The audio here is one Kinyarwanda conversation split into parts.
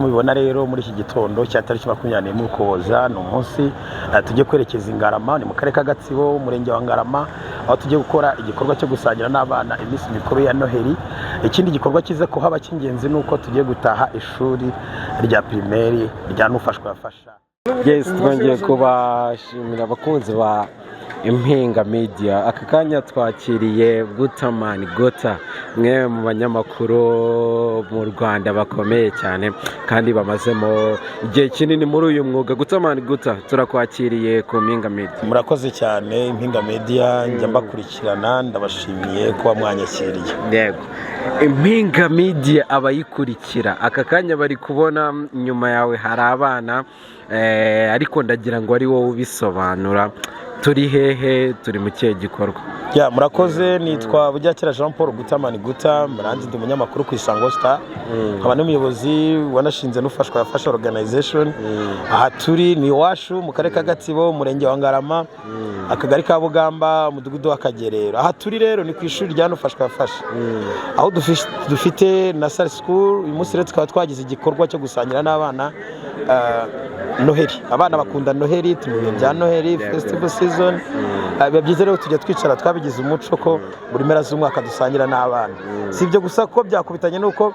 mubibona rero muri iki gitondo cya tariki 21 Ukuboza ni umunsi tujye kwerekeza Ingarama, ni mu karere ka Gatsibo, umurenge wa Ngarama, aho tujye gukora igikorwa cyo gusangira n'abana iminsi mikuru ya Noheli. Ikindi gikorwa kize kuhaba cy'ingenzi nuko tugiye gutaha ishuri rya primaire rya Nufashwa yafasha. Yes, twongeye kubashimira abakunzi ba Impinga Media. Aka kanya twakiriye Gutaman Gota, mwe mu banyamakuru mu Rwanda bakomeye cyane kandi bamazemo igihe kinini muri uyu mwuga. Gutaman Gota, turakwakiriye ku Impinga Media. Murakoze cyane Impinga Media, njya mbakurikirana, ndabashimiye kuba mwanyakiriye. Yego, Impinga Media abayikurikira aka kanya bari kubona nyuma yawe hari abana, ariko ndagira ngo ari wowe ubisobanura. Turi hehe, turi mu kihe gikorwa? Ya, murakoze. Nitwa Buryakera Jean Paul Gutaman Guta, murandi ndi umunyamakuru ku Isango Star, nkaba n'umuyobozi wanashinze Nufashwa yafasha organization. Aha turi ni iwacu mu karere ka Gatsibo, umurenge wa Ngarama, akagari ka Bugamba, umudugudu wa Kagerero. Aha turi rero ni ku ishuri rya Nufashwa yafasha, aho dufite nursery school. Uyu munsi rero tukaba twagize igikorwa cyo gusangira n'abana Noheli. Abana bakunda Noheli, tumuye bya Noheli festival season. Biba byiza rero tujya twicara, twabigize umuco ko buri mpera z'umwaka dusangira n'abana. Si ibyo gusa ko byakubitanye nuko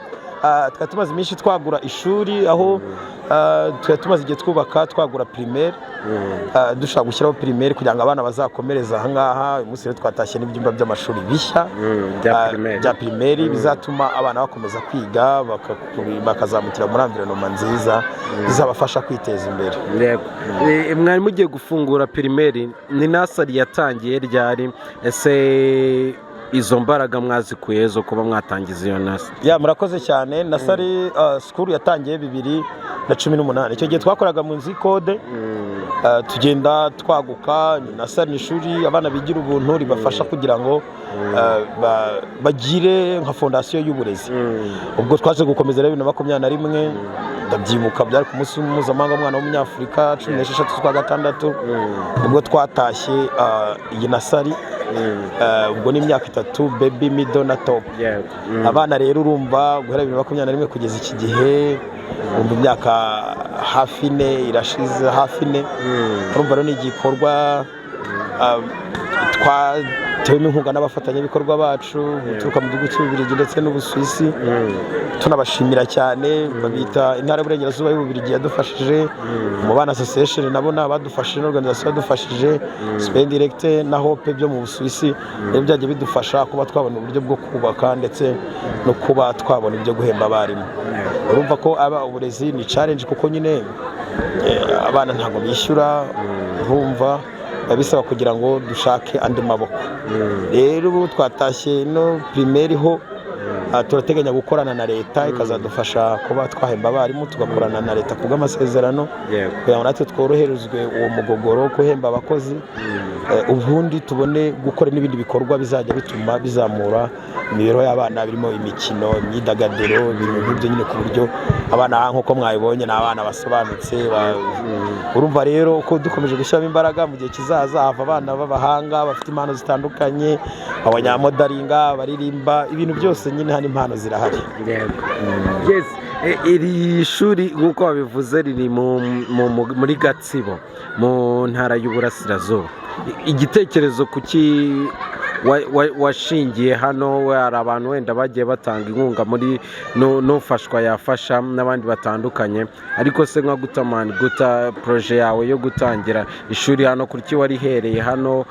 tumaze iminsi twagura ishuri, aho tumaze igihe twagura primaire, dushaka gushyiraho primaire kugira ngo abana bazakomereza aha ngaha. Uyu munsi rero twatashye n'ibyumba by'amashuri bishya bya primaire bizatuma abana bakomeza kwiga bakazamukira muri environnement nziza bizabafasha kwiteza imbere. Mwari mugiye gufungura primaire, ni nasari yatangiye ryari? Ese izo mbaraga mwazikuye zo kuba mwatangiza iyo nasa? Ya, murakoze cyane. Nasari school yatangiye 2018. Icyo gihe twakoraga mu nzi code, tugenda twaguka. Ni nasari, ishuri abana bigira ubuntu ribafasha kugira ngo bagire nka fondation y'uburezi. Ubwo twaje gukomeza rero 2021, ndabyibuka byari ku munsi mpuzamahanga w'umwana w'umunyafurika 16 z'ukwa gatandatu, ubwo twatashye iyi nasari. Ubwo ni imyaka 3, baby, middle na top. Abana rero urumva guhera 2021 kugeza iki gihe, umva imyaka hafi 4 irashize, hafi 4. Urumva rero ni igikorwa twatewemo inkunga n'abafatanyabikorwa bacu guturuka mu gihugu cy'Ububiligi ndetse n'Ubusuwisi. Tunabashimira cyane, babita intara y'Uburengerazuba y'Ububiligi yadufashije, Umubano Association nabo n'abadufashije, n'organisation yadufashije, Spain Direct na Hope byo mu Busuwisi. Rero byagiye bidufasha kuba twabona uburyo bwo kubaka ndetse no kuba twabona ibyo guhemba abarimu. Urumva ko uburezi ni challenge, kuko nyine abana ntabwo bishyura, urumva bisaba kugira ngo dushake andi maboko. Rero ubu twatashye no primaire ho, turateganya gukorana na leta ikazadufasha kuba twahemba abarimu, tugakorana na leta kubw'amasezerano kugira ngo natwe tworoherezwe uwo mugogoro guhemba abakozi, ubundi tubone gukora n'ibindi bikorwa bizajya bituma bizamura imibereho y'abana, birimo imikino, imyidagaduro, ibintu nk'ibyo nyine, ku buryo abana nk'uko mwabibonye ni abana basobanutse. Urumva rero ko dukomeje gushyiramo imbaraga, mu gihe kizaza hava abana b'abahanga bafite impano zitandukanye, abanyamodaringa, baririmba, ibintu byose nyine hano impano zirahari. Yes, iri shuri nk'uko wabivuze riri muri Gatsibo mu ntara y'Uburasirazuba. Igitekerezo kuki washingiye hano? Hari abantu wenda bagiye batanga inkunga muri Nufashwa yafasha n'abandi batandukanye, ariko se nka Gutaman Guta, projet yawe yo gutangira ishuri hano kuki warihereye hano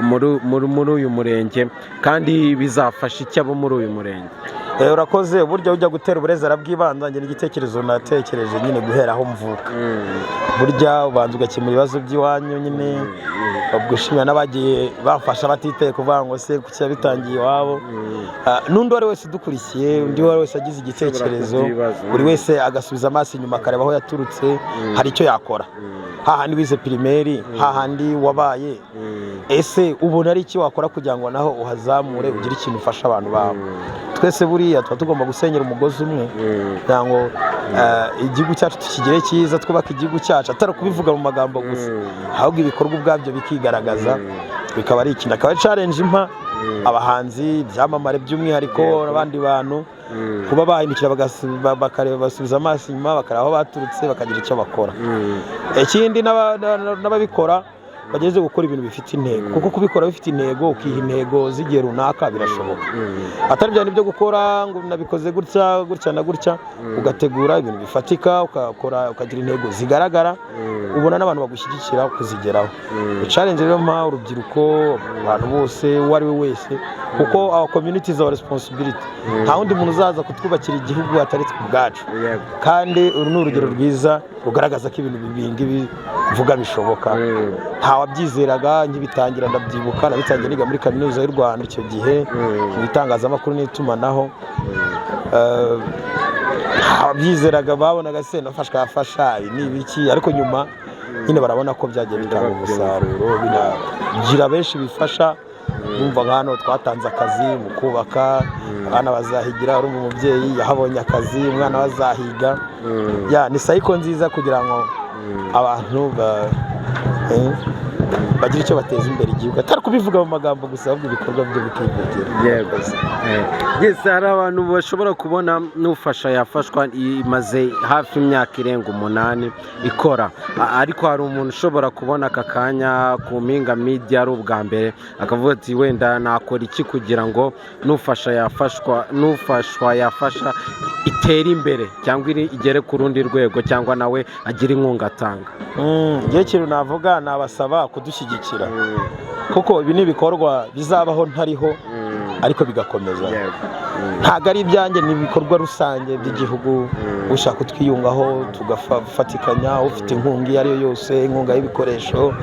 muri uyu murenge, kandi bizafasha iki abo muri uyu murenge? Urakoze. Burya ujya gutera uburezi arabwibanza. Njye n'igitekerezo natekereje nyine guhera aho mvuka. Burya ubanza ugakemura ibibazo by'iwanyu nyine, gushimira n'abagiye bafasha batiteye kuvuga ngo se kuki yabitangiye iwabo. N'undi wari wese dukurikiye, undi wari wese agize igitekerezo, buri wese agasubiza amaso inyuma akareba aho yaturutse, hari icyo yakora. Hahandi wize primaire, hahandi wabaye, ese ubona ari iki wakora kugira ngo naho uhazamure ugire ikintu ufasha abantu bawe. Twese buriya tuba tugomba gusenyera umugozi umwe kugira ngo igihugu cyacu tukigire cyiza, twubaka igihugu cyacu, atari kubivuga mu magambo gusa, ahubwo ibikorwa ubwabyo bikigaragaza, bikaba ari ikintu. Akaba challenge impa abahanzi byamamare by'umwihariko n'abandi bantu kuba bahindukira bakareba basubiza amaso inyuma bakareba aho baturutse bakagira icyo bakora. Ikindi n'ababikora bageze gukora ibintu bifite intego, kuko kubikora bifite intego ukiha intego z'igihe runaka birashoboka. Atari bya byo gukora ngo nabikoze gutya gutya na gutya, ugategura ibintu bifatika ukakora ukagira intego zigaragara, ubona n'abantu bagushyigikira kuzigeraho. Challenge rero mpa urubyiruko, abantu bose uwo ari we wese, kuko our community is our responsibility. Nta wundi muntu uzaza kutwubakira igihugu atari twe ubwacu, kandi uru ni urugero rwiza rugaragaza ko ibintu bibingi bivuga bishoboka. Nta wabyizeraga nkibitangira, ndabyibuka nabitangiye niga muri kaminuza y'u Rwanda icyo gihe mu bitangazamakuru n'itumanaho. Ababyizeraga babonaga se nafashwa yafasha ni ibiki, ariko nyuma nyine barabona ko byagiye bitanga umusaruro, binagira benshi bifasha. Numva nk'hano twatanze akazi mu kubaka, abana bazahigira, ari umubyeyi yahabonye akazi, umwana bazahiga. Ni cycle nziza kugira ngo abantu bagira icyo bateza imbere igihugu, atari kubivuga mu magambo gusa, ahubwo ibikorwa byo bikivugira. Yes, hari abantu bashobora kubona n'ufasha yafashwa imaze hafi imyaka irenga 8 ikora, ariko hari umuntu ushobora kubona aka kanya ku Mpinga Media ari ubwa mbere akavuga ati wenda nakora iki kugira ngo n'ufashwa yafasha itere imbere cyangwa igere ku rundi rwego, cyangwa nawe agira inkunga atanga. Ngiye kintu navuga nabasaba kudushyigikira, kuko ibi ni ibikorwa bizabaho ntariho ariko bigakomeza. Ntago ari ibyanjye, ni ibikorwa rusange by'igihugu. Ushaka kutwiyungaho tugafatikanya, ufite inkunga iyo ari yo yose, inkunga y'ibikoresho,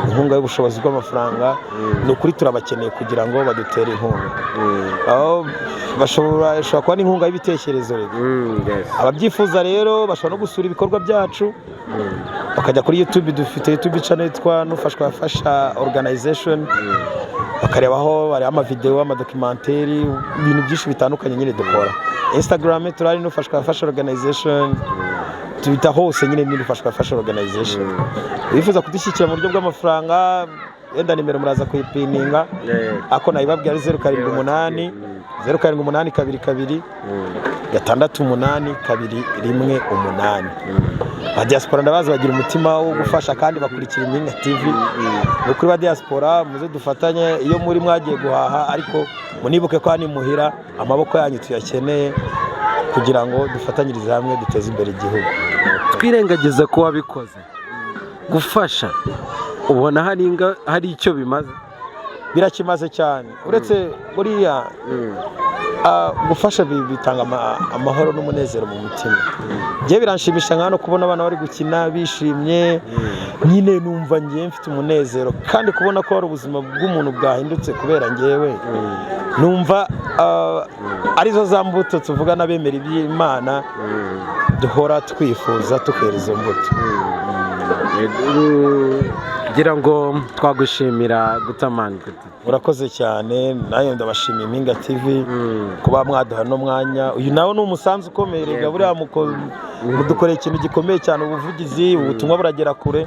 inkunga y'ubushobozi bw'amafaranga, ni ukuri turabakeneye kugira ngo badutere inkunga. Bashobora kuba n'inkunga y'ibitekerezo. Ababyifuza rero bashobora no gusura ibikorwa byacu, bakajya kuri YouTube. Dufite YouTube channel yitwa Nufashwa Yafasha Organization, bakarebaho hari amavideo, amadokumentari, ibintu byinshi bitandukanye nyine dukora. Instagram turari Nufashwa Yafasha Organization, Twitter hose nyine ni Nufashwa Yafasha Organization. Wifuza kudushyikira mu buryo bw'amafaranga, yenda nimero muraza kuyipininga, ako nayibabwira ari 078 078 22 68218. Ba diaspora ndabazi bagira umutima wo gufasha kandi bakurikira Impinga TV. No kuri ba diaspora muze dufatanye, iyo muri mwagiye guhaha, ariko munibuke ko ani muhira amaboko yanyu tuyakeneye kugira ngo dufatanyirize hamwe duteze imbere igihugu. Twirengagiza ko wabikoze gufasha, ubona hari icyo bimaze? Birakimaze cyane, uretse buriya gufasha bitanga amahoro n'umunezero mu mutima. Ngiye biranshimisha nkano kubona abana bari gukina bishimye, nyine numva ngiye mfite umunezero, kandi kubona ko hari ubuzima bw'umuntu bwahindutse kubera ngewe, numva arizo za mbuto tuvuga n'abemera iby'Imana duhora twifuza tukera izo mbuto. Ngira ngo twagushimira Gutamani. Urakoze cyane, nayo ndabashimiye Impinga TV kuba mwaduha no mwanya. Uyu nawe ni umusanzu ukomeye, rega buriya mudukoreye ikintu gikomeye cyane, ubuvugizi, ubutumwa buragera kure,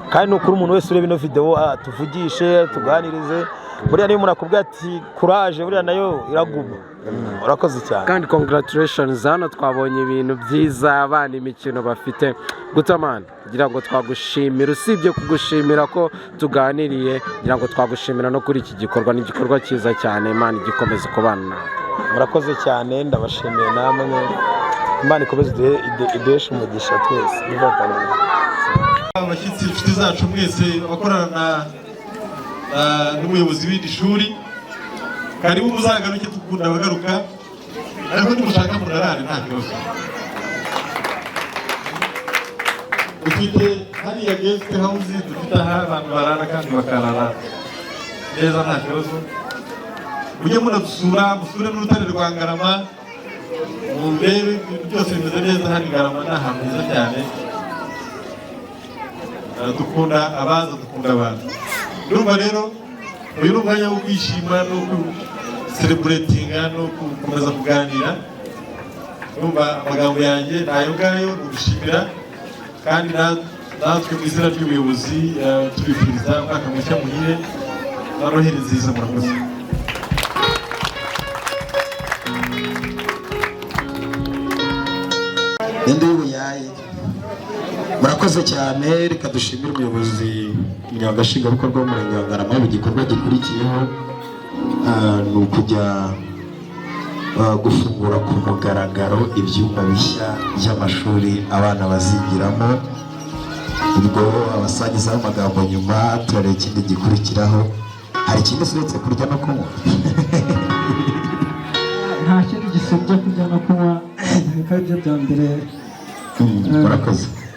kandi nukuri umuntu wese ureba ino video tuvugishe, tuganirize. Buriya niyo umuntu akubwira ati courage, buriya nayo iraguma. Urakoze cyane, kandi congratulations. Hano twabonye ibintu byiza, abana imikino bafite. Gutamani, ngira ngo twagushimira, usibye kugushimira ko tuganiriye, ngira ngo twagushimira no kuri iki gikorwa. Ni igikorwa cyiza cyane, Imana igikomeza kubana nawe. Murakoze cyane, ndabashimiye namwe. Imana ikomeze ideshe umugisha twese. Abashyitsi inshuti zacu mwese abakorana n'umuyobozi w'iri shuri, karibu muzagaruke, tukunda abagaruka, ariko nimushaka murarane nta kibazo. Dufite hariya guest house, dufite aha abantu barara kandi bakarara neza nta kibazo. Mujye munadusura, musure n'urutare rwa Ngarama, murebe byose bimeze neza. Hari Ngarama ni ahantu heza cyane, dukunda abaza, dukunda abantu. Urumva rero uyu ni umwanya wo kwishima no celebratinga no gukomeza kuganira. Urumva amagambo yanjye nayo ngayo, gushimira kandi natwe mu izina ry'ubuyobozi tubifuriza umwaka mushya muhire na Noheli nziza. Murakoze. ende y'ubuyaye. Murakoze cyane, reka dushimire umuyobozi umunyamabanga nshingwabikorwa w'umurenge wa Ngarama. Igikorwa gikurikiyeho ni ukujya gufungura ku mugaragaro ibyumba bishya by'amashuri abana bazigiramo. Ubwo abasangizaho amagambo nyuma turareba ikindi gikurikiraho. Hari ikindi uretse kurya no kunywa? nta kindi gisibye kurya no kunywa, bikaba ibyo bya mbere. Murakoze.